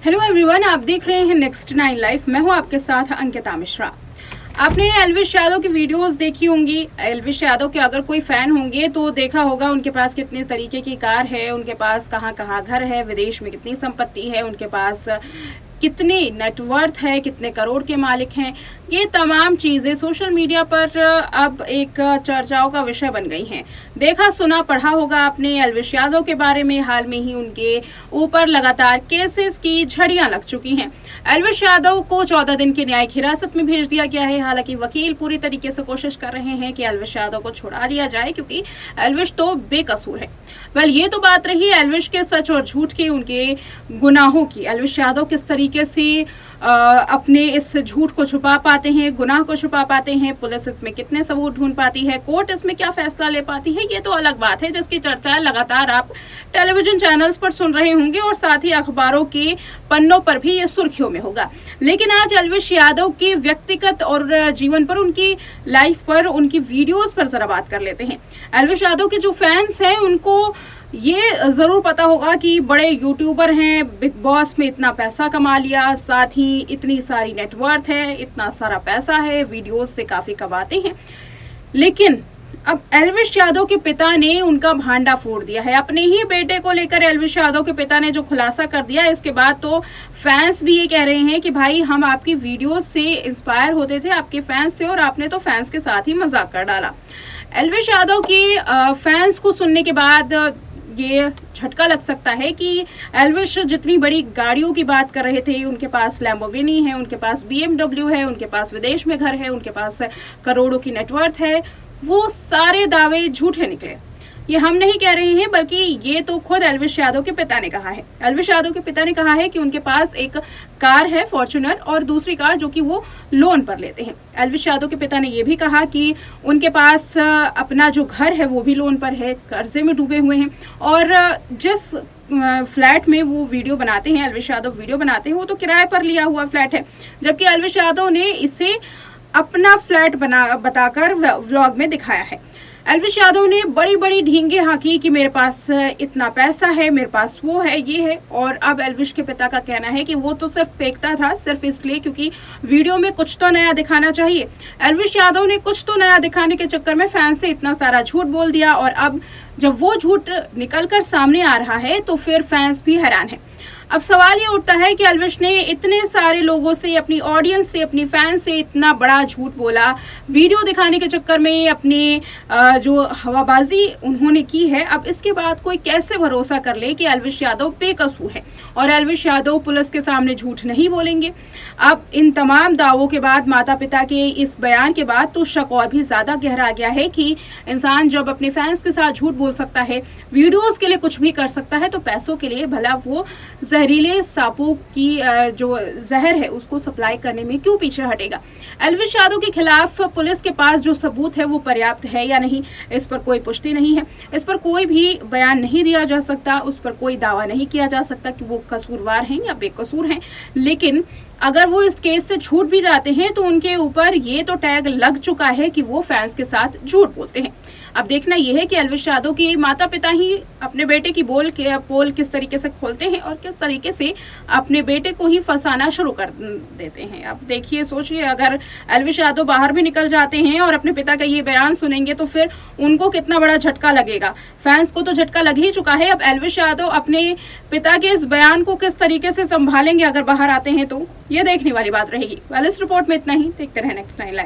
Hello everyone, आप देख रहे हैं नेक्स्ट 9 लाइफ। मैं हूं आपके साथ अंकिता मिश्रा। आपने एल्विश यादव की वीडियोस देखी होंगी। एल्विश यादव के अगर कोई फैन होंगे तो देखा होगा उनके पास कितने तरीके की कार है, उनके पास कहाँ कहाँ घर है, विदेश में कितनी संपत्ति है, उनके पास कितनी नेटवर्थ है, कितने करोड़ के मालिक हैं। ये तमाम चीज़ें सोशल मीडिया पर अब एक चर्चाओं का विषय बन गई हैं। देखा सुना पढ़ा होगा आपने एल्विश यादव के बारे में। हाल में ही उनके ऊपर लगातार केसेस की झड़ियां लग चुकी हैं। एल्विश यादव को 14 दिन की न्यायिक हिरासत में भेज दिया गया है। हालांकि वकील पूरी तरीके से कोशिश कर रहे हैं कि एल्विश यादव को छुड़ा लिया जाए, क्योंकि एल्विश तो बेकसूर है। वेल, ये तो बात रही एल्विश के सच और झूठ की, उनके गुनाहों की। एल्विश यादव किस तरीके से अपने इस झूठ को छुपा पाते हैं, गुनाह को छुपा पाते हैं, पुलिस इसमें कितने सबूत ढूंढ पाती है, कोर्ट इसमें क्या फैसला ले पाती है, ये तो अलग बात है, जिसकी चर्चा लगातार आप टेलीविजन चैनल्स पर सुन रहे होंगे और साथ ही अखबारों के पन्नों पर भी ये सुर्खियों में होगा। लेकिन आज एल्विश यादव के व्यक्तिगत और जीवन पर, उनकी लाइफ पर, उनकी वीडियोस पर जरा बात कर लेते हैं। एल्विश यादव के जो फैंस हैं उनको ये जरूर पता होगा कि बड़े यूट्यूबर हैं, बिग बॉस में इतना पैसा कमा लिया, साथ ही इतनी सारी नेटवर्थ है, इतना सारा पैसा है, वीडियोस से काफी कमाते हैं। लेकिन अब एल्विश यादव के पिता ने उनका भांडा फोड़ दिया है। अपने ही बेटे को लेकर एल्विश यादव के पिता ने जो खुलासा कर दिया, इसके बाद तो फैंस भी ये कह रहे हैं कि भाई, हम आपकी वीडियोस से इंस्पायर होते थे, आपके फैंस थे और आपने तो फैंस के साथ ही मजाक कर डाला। एल्विश यादव के फैंस को सुनने के बाद ये झटका लग सकता है कि एल्विश जितनी बड़ी गाड़ियों की बात कर रहे थे, उनके पास लैम्बोर्गिनी है, उनके पास BMW है, उनके पास विदेश में घर है, उनके पास करोड़ों की नेटवर्थ है, वो सारे दावे झूठे निकले। ये हम नहीं कह रहे हैं, बल्कि ये तो खुद एल्विश यादव के पिता ने कहा है। एल्विश यादव के पिता ने कहा है कि उनके पास एक कार है फॉर्च्यूनर, और दूसरी कार जो कि वो लोन पर लेते हैं। एल्विश यादव के पिता ने ये भी कहा कि उनके पास अपना जो घर है वो भी लोन पर है, कर्जे में डूबे हुए हैं, और जिस फ्लैट में वो वीडियो बनाते हैं, एल्विश यादव वीडियो बनाते हैं, वो तो किराए पर लिया हुआ फ्लैट है। जबकि एल्विश यादव ने इसे अपना फ्लैट बताकर व्लॉग में दिखाया है। एल्विश यादव ने बड़ी बड़ी ढींगे हाँकी कि मेरे पास इतना पैसा है, मेरे पास वो है, ये है। और अब एल्विश के पिता का कहना है कि वो तो सिर्फ फेंकता था, सिर्फ इसलिए क्योंकि वीडियो में कुछ तो नया दिखाना चाहिए। एल्विश यादव ने कुछ तो नया दिखाने के चक्कर में फैंस से इतना सारा झूठ बोल दिया, और अब जब वो झूठ निकल कर सामने आ रहा है तो फिर फैंस भी हैरान है। अब सवाल ये उठता है कि एल्विश ने इतने सारे लोगों से, अपनी ऑडियंस से, अपनी फैंस से इतना बड़ा झूठ बोला, वीडियो दिखाने के चक्कर में अपने जो हवाबाजी उन्होंने की है, अब इसके बाद कोई कैसे भरोसा कर ले कि एल्विश यादव बेकसूर है और एल्विश यादव पुलिस के सामने झूठ नहीं बोलेंगे। अब इन तमाम दावों के बाद, माता पिता के इस बयान के बाद, तो शक और भी ज्यादा गहरा गया है कि इंसान जब अपने फैंस के साथ झूठ बोल सकता है, वीडियोस के लिए कुछ भी कर सकता है, तो पैसों के लिए भला वो जहरीले सांपों की जो जहर है उसको सप्लाई करने में क्यों पीछे हटेगा। एल्विश यादव के खिलाफ पुलिस के पास जो सबूत है वो पर्याप्त है या नहीं, इस पर कोई पुष्टि नहीं है, इस पर कोई भी बयान नहीं दिया जा सकता, उस पर कोई दावा नहीं किया जा सकता कि वो कसूरवार हैं या बेकसूर हैं। लेकिन अगर वो इस केस से छूट भी जाते हैं तो उनके ऊपर ये तो टैग लग चुका है कि वो फैंस के साथ झूठ बोलते हैं। अब देखना यह है कि एल्विश यादव के माता पिता ही अपने बेटे की पोल किस तरीके से खोलते हैं और किस तरीके से अपने बेटे को ही फंसाना शुरू कर देते हैं। अब देखिए, सोचिए, अगर एल्विश यादव बाहर भी निकल जाते हैं और अपने पिता का ये बयान सुनेंगे तो फिर उनको कितना बड़ा झटका लगेगा। फैंस को तो झटका लग ही चुका है। अब एल्विश यादव अपने पिता के इस बयान को किस तरीके से संभालेंगे अगर बाहर आते हैं, तो ये देखने वाली बात रहेगी। वेल, इस रिपोर्ट में इतना ही। देखते रहे नेक्स्ट 9 लाइव।